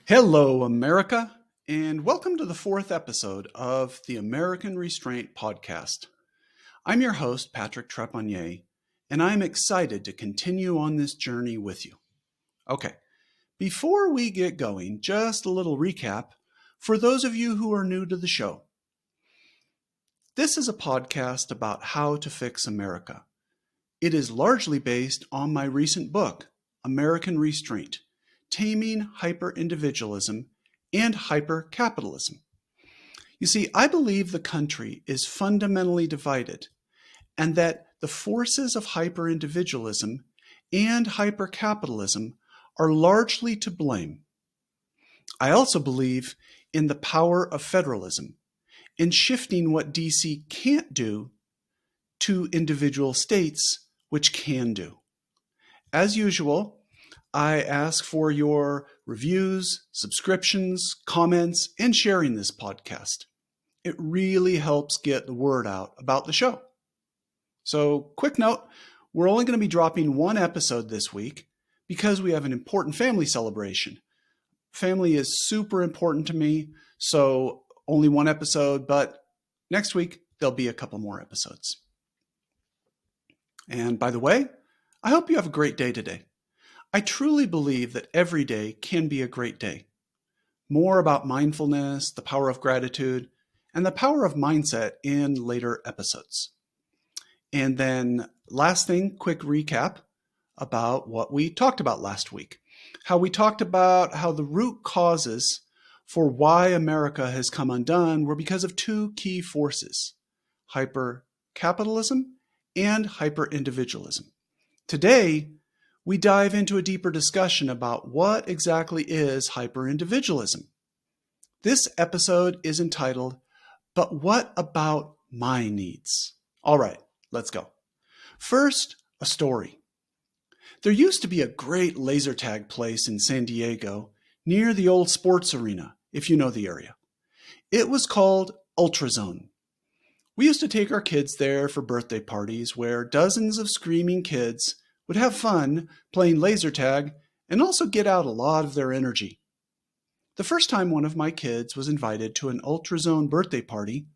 Hello, America, and welcome to the fourth episode of the American Restraint podcast. I'm your host, Patrick Trepanier, and I'm excited to continue on this journey with you. Okay, before we get going, just a little recap for those of you who are new to the show. This is a podcast about how to fix America. It is largely based on my recent book, American Restraint, Taming Hyper-Individualism and Hyper-Capitalism. You see, I believe the country is fundamentally divided and that the forces of hyper-individualism and hyper-capitalism are largely to blame. I also believe in the power of federalism, in shifting what DC can't do to individual states which can do. As usual, I ask for your reviews, subscriptions, comments, and sharing this podcast. It really helps get the word out about the show. So, quick note, we're only going to be dropping one episode this week because we have an important family celebration. Family is super important to me, so only one episode, but next week there'll be a couple more episodes. And by the way, I hope you have a great day today. I truly believe that every day can be a great day. More about mindfulness, the power of gratitude, and the power of mindset in later episodes. And then last thing, quick recap about what we talked about last week. How we talked about how the root causes for why America has come undone were because of two key forces, hyper-capitalism and hyper-individualism. Today, we dive into a deeper discussion about what exactly is hyper-individualism. This episode is entitled, But What About My Needs? All right, let's go. First, a story. There used to be a great laser tag place in San Diego near the old sports arena, if you know the area. It was called Ultrazone. We used to take our kids there for birthday parties where dozens of screaming kids would have fun playing laser tag and also get out a lot of their energy. The first time one of my kids was invited to an Ultrazone birthday party,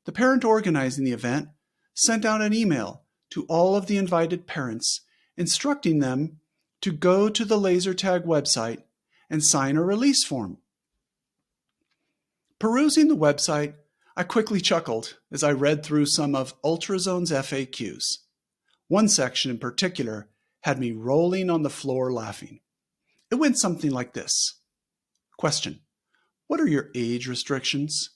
the parent organizing the event sent out an email to all of the invited parents instructing them to go to the laser tag website and sign a release form. Perusing the website, I quickly chuckled as I read through some of Ultrazone's FAQs. One section in particular had me rolling on the floor laughing. It went something like this. Question: what are your age restrictions?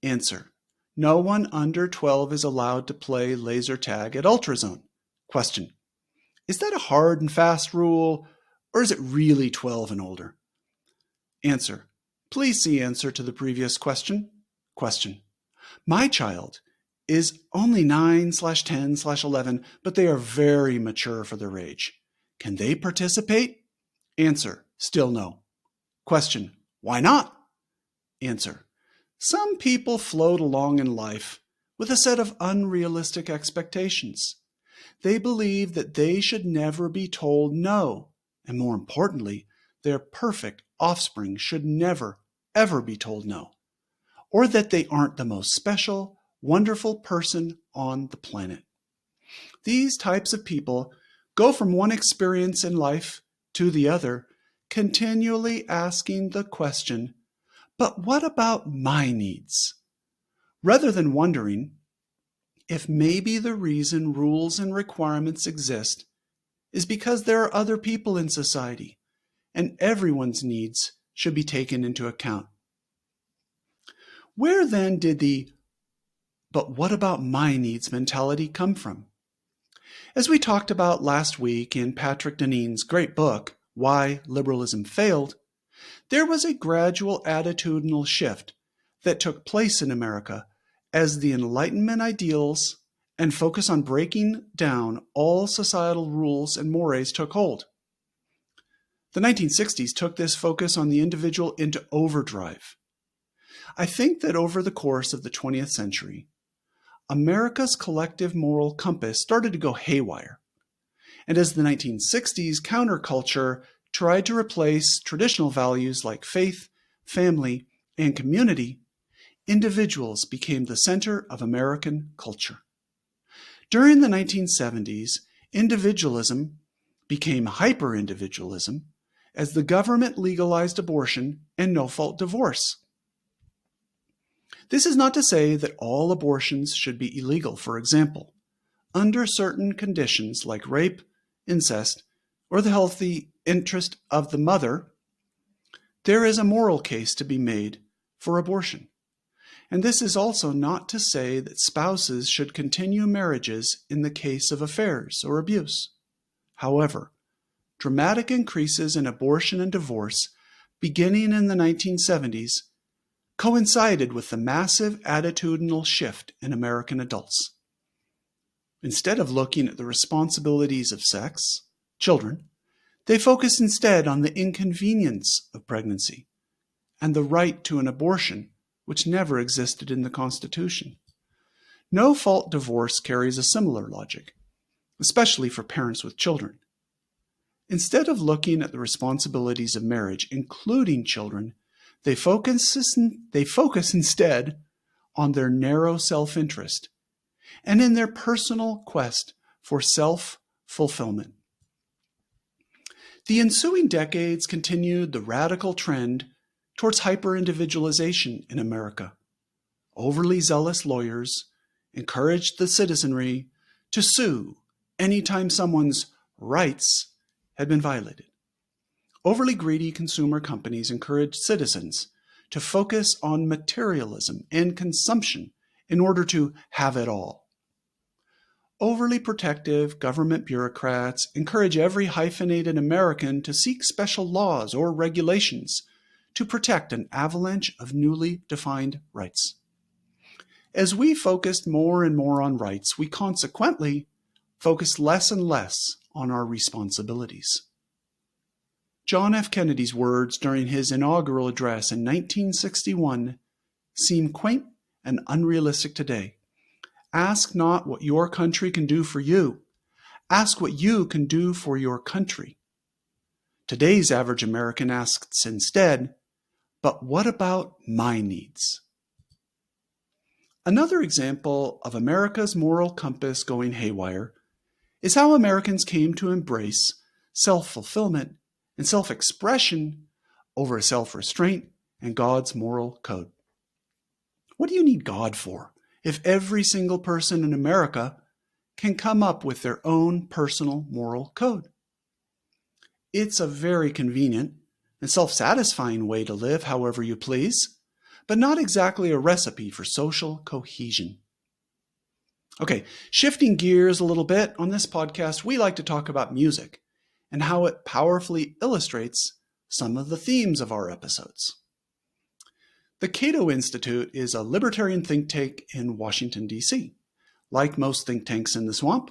Answer: no one under 12 is allowed to play laser tag at Ultrazone. Question: is that a hard and fast rule, or is it really 12 and older? Answer: please see answer to the previous question. Question: my child is only 9/10/11, but they are very mature for their age. Can they participate? Answer: still no. Question: why not? Answer: some people float along in life with a set of unrealistic expectations. They believe that they should never be told no, and more importantly, their perfect offspring should never, ever be told no, or that they aren't the most special, wonderful person on the planet. These types of people go from one experience in life to the other, continually asking the question, but what about my needs? Rather than wondering if maybe the reason rules and requirements exist is because there are other people in society and everyone's needs should be taken into account. Where then did the "but what about my needs" mentality come from? As we talked about last week in Patrick Trepannier's great book, Why Liberalism Failed, there was a gradual attitudinal shift that took place in America as the Enlightenment ideals and focus on breaking down all societal rules and mores took hold. The 1960s took this focus on the individual into overdrive. I think that over the course of the 20th century, America's collective moral compass started to go haywire. And as the 1960s counterculture tried to replace traditional values like faith, family, and community, individuals became the center of American culture. During the 1970s, individualism became hyper-individualism as the government legalized abortion and no-fault divorce. This is not to say that all abortions should be illegal. For example, under certain conditions like rape, incest, or the healthy interest of the mother, there is a moral case to be made for abortion. And this is also not to say that spouses should continue marriages in the case of affairs or abuse. However, dramatic increases in abortion and divorce beginning in the 1970s coincided with the massive attitudinal shift in American adults. Instead of looking at the responsibilities of sex, children, they focused instead on the inconvenience of pregnancy and the right to an abortion, which never existed in the Constitution. No-fault divorce carries a similar logic, especially for parents with children. Instead of looking at the responsibilities of marriage, including children, they focus instead on their narrow self-interest and in their personal quest for self-fulfillment. The ensuing decades continued the radical trend towards hyper-individualization in America. Overly zealous lawyers encouraged the citizenry to sue anytime someone's rights had been violated. Overly greedy consumer companies encouraged citizens to focus on materialism and consumption in order to have it all. Overly protective government bureaucrats encourage every hyphenated American to seek special laws or regulations to protect an avalanche of newly defined rights. As we focused more and more on rights, we consequently focused less and less on our responsibilities. John F. Kennedy's words during his inaugural address in 1961 seem quaint and unrealistic today. Ask not what your country can do for you. Ask what you can do for your country. Today's average American asks instead, but what about my needs? Another example of America's moral compass going haywire is how Americans came to embrace self-fulfillment and self-expression over self-restraint and God's moral code. What do you need God for if every single person in America can come up with their own personal moral code? It's a very convenient and self-satisfying way to live however you please, but not exactly a recipe for social cohesion. Okay, shifting gears a little bit, on this podcast, we like to talk about music and how it powerfully illustrates some of the themes of our episodes. The Cato Institute is a libertarian think tank in Washington, D.C. Like most think tanks in the swamp,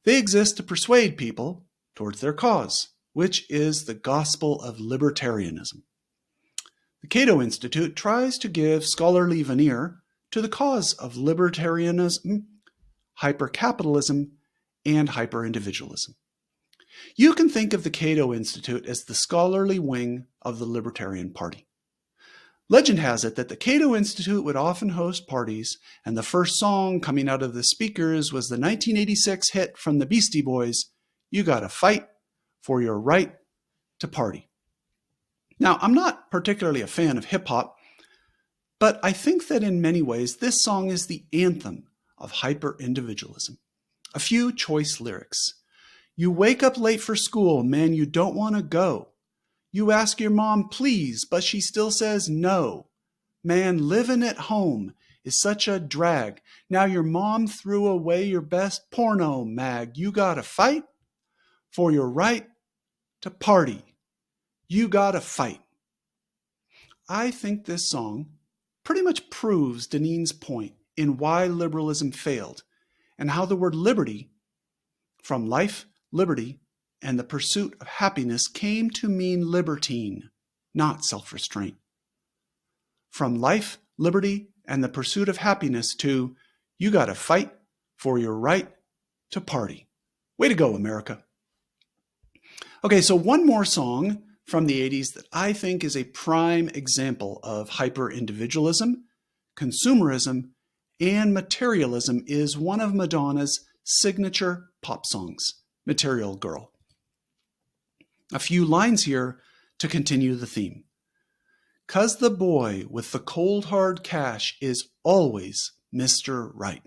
they exist to persuade people towards their cause, which is the gospel of libertarianism. The Cato Institute tries to give scholarly veneer to the cause of libertarianism, hypercapitalism, and hyperindividualism. You can think of the Cato Institute as the scholarly wing of the Libertarian Party. Legend has it that the Cato Institute would often host parties, and the first song coming out of the speakers was the 1986 hit from the Beastie Boys, "You Gotta Fight for Your Right to Party." Now, I'm not particularly a fan of hip-hop, but I think that in many ways this song is the anthem of hyper-individualism. A few choice lyrics. You wake up late for school, man, you don't want to go. You ask your mom, please, but she still says no. Man, living at home is such a drag. Now your mom threw away your best porno mag. You gotta fight for your right to party. You gotta fight. I think this song pretty much proves Deneen's point in why liberalism failed and how the word liberty, from life, liberty, and the pursuit of happiness, came to mean libertine, not self-restraint. From life, liberty, and the pursuit of happiness to you gotta fight for your right to party. Way to go, America. Okay, so one more song from the 80s that I think is a prime example of hyper-individualism, consumerism, and materialism is one of Madonna's signature pop songs, Material Girl. A few lines here to continue the theme. 'Cause the boy with the cold hard cash is always Mr. Right.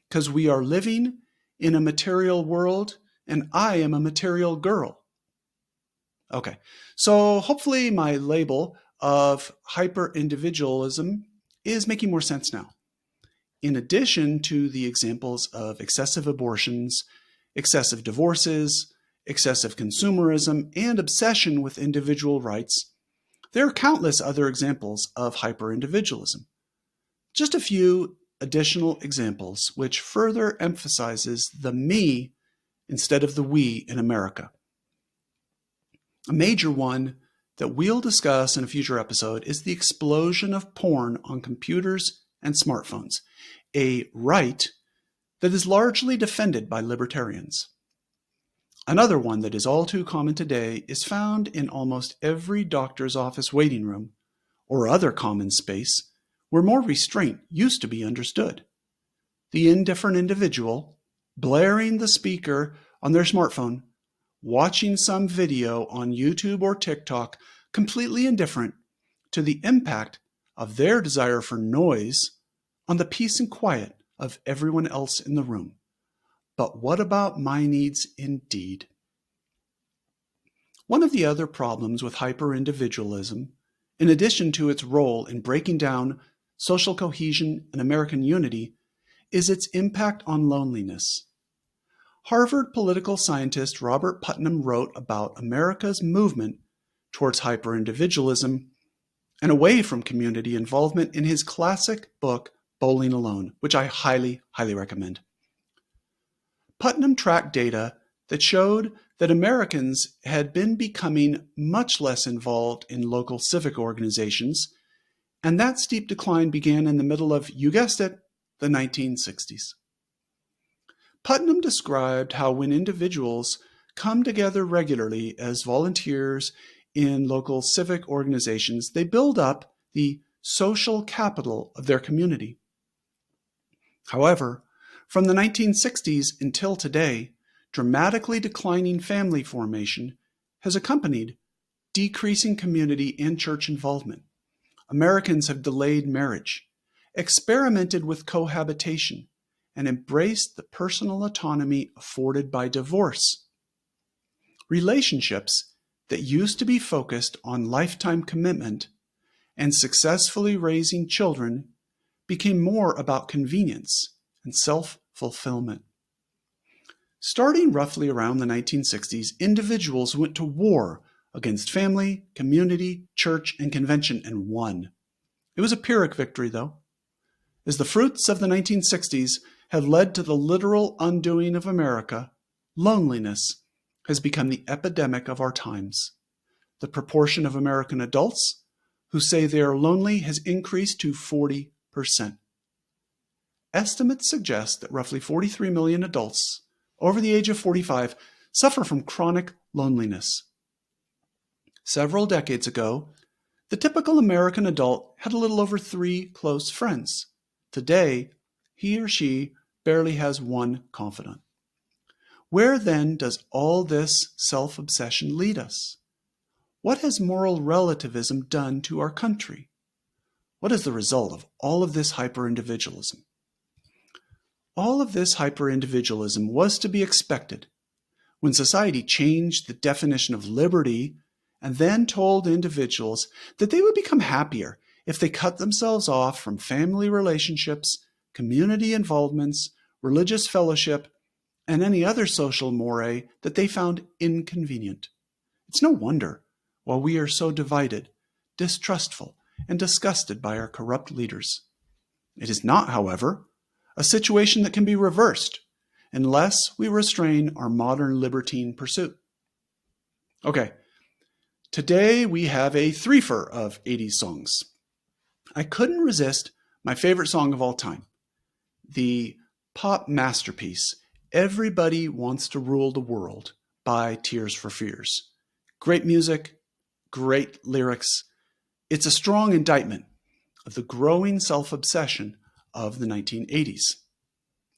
'Cause we are living in a material world and I am a material girl. Okay, so hopefully my label of hyper-individualism is making more sense now. In addition to the examples of excessive abortions, excessive divorces, excessive consumerism, and obsession with individual rights, there are countless other examples of hyper-individualism. Just a few additional examples which further emphasizes the me instead of the we in America. A major one that we'll discuss in a future episode is the explosion of porn on computers and smartphones, a right that is largely defended by libertarians. Another one that is all too common today is found in almost every doctor's office waiting room or other common space where more restraint used to be understood. The indifferent individual blaring the speaker on their smartphone, watching some video on YouTube or TikTok, completely indifferent to the impact of their desire for noise on the peace and quiet of everyone else in the room. But what about my needs indeed? One of the other problems with hyper-individualism, in addition to its role in breaking down social cohesion and American unity, is its impact on loneliness. Harvard political scientist Robert Putnam wrote about America's movement towards hyper-individualism and away from community involvement in his classic book, Bowling Alone, which I highly, highly recommend. Putnam tracked data that showed that Americans had been becoming much less involved in local civic organizations, and that steep decline began in the middle of, you guessed it, the 1960s. Putnam described how when individuals come together regularly as volunteers in local civic organizations, they build up the social capital of their community. However, from the 1960s until today, dramatically declining family formation has accompanied decreasing community and church involvement. Americans have delayed marriage, experimented with cohabitation, and embraced the personal autonomy afforded by divorce. Relationships that used to be focused on lifetime commitment and successfully raising children became more about convenience and self-fulfillment. Starting roughly around the 1960s, individuals went to war against family, community, church, and convention and won. It was a Pyrrhic victory, though, as the fruits of the 1960s had led to the literal undoing of America. Loneliness has become the epidemic of our times. The proportion of American adults who say they are lonely has increased to 40%. Estimates suggest that roughly 43 million adults over the age of 45 suffer from chronic loneliness. Several decades ago, the typical American adult had a little over 3 close friends. Today, he or she barely has one confidant. Where then does all this self-obsession lead us? What has moral relativism done to our country? What is the result of all of this hyper-individualism? All of this hyper-individualism was to be expected when society changed the definition of liberty and then told individuals that they would become happier if they cut themselves off from family relationships, community involvements, religious fellowship, and any other social moray that they found inconvenient. It's no wonder why we are so divided, distrustful, and disgusted by our corrupt leaders. It is not, however, a situation that can be reversed unless we restrain our modern libertine pursuit. Okay, today we have a threefer of 80s songs. I couldn't resist my favorite song of all time, the pop masterpiece, Everybody Wants to Rule the World by Tears for Fears. Great music, great lyrics. It's a strong indictment of the growing self-obsession of the 1980s.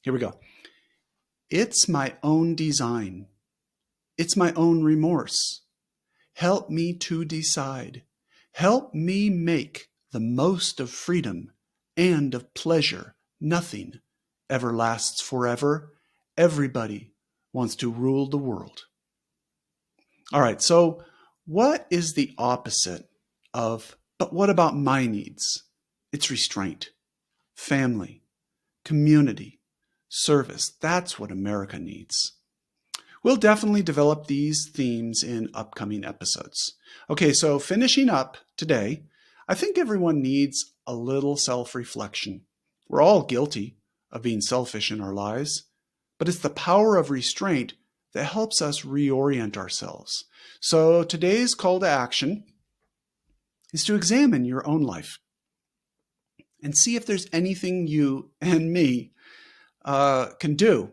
Here we go. It's my own design. It's my own remorse. Help me to decide. Help me make the most of freedom and of pleasure. Nothing ever lasts forever. Everybody wants to rule the world. All right, so what is the opposite of, but what about my needs? It's restraint, family, community, service. That's what America needs. We'll definitely develop these themes in upcoming episodes. Okay, so finishing up today, I think everyone needs a little self-reflection. We're all guilty of being selfish in our lives, but it's the power of restraint that helps us reorient ourselves. So today's call to action is to examine your own life and see if there's anything you and me can do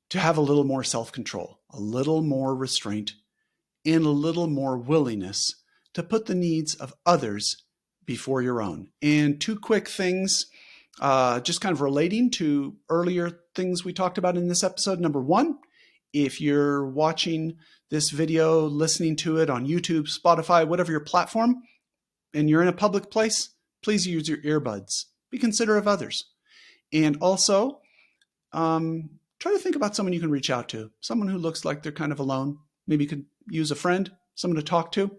to have a little more self-control, a little more restraint, and a little more willingness to put the needs of others before your own. And two quick things, just kind of relating to earlier things we talked about in this episode. Number one, if you're watching this video, listening to it on YouTube, Spotify, whatever your platform, and you're in a public place, please use your earbuds. Be considerate of others. And also, try to think about someone you can reach out to, someone who looks like they're kind of alone. Maybe you could use a friend, someone to talk to.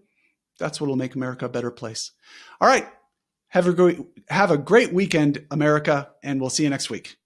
That's what will make America a better place. All right. Have a great weekend, America, and we'll see you next week.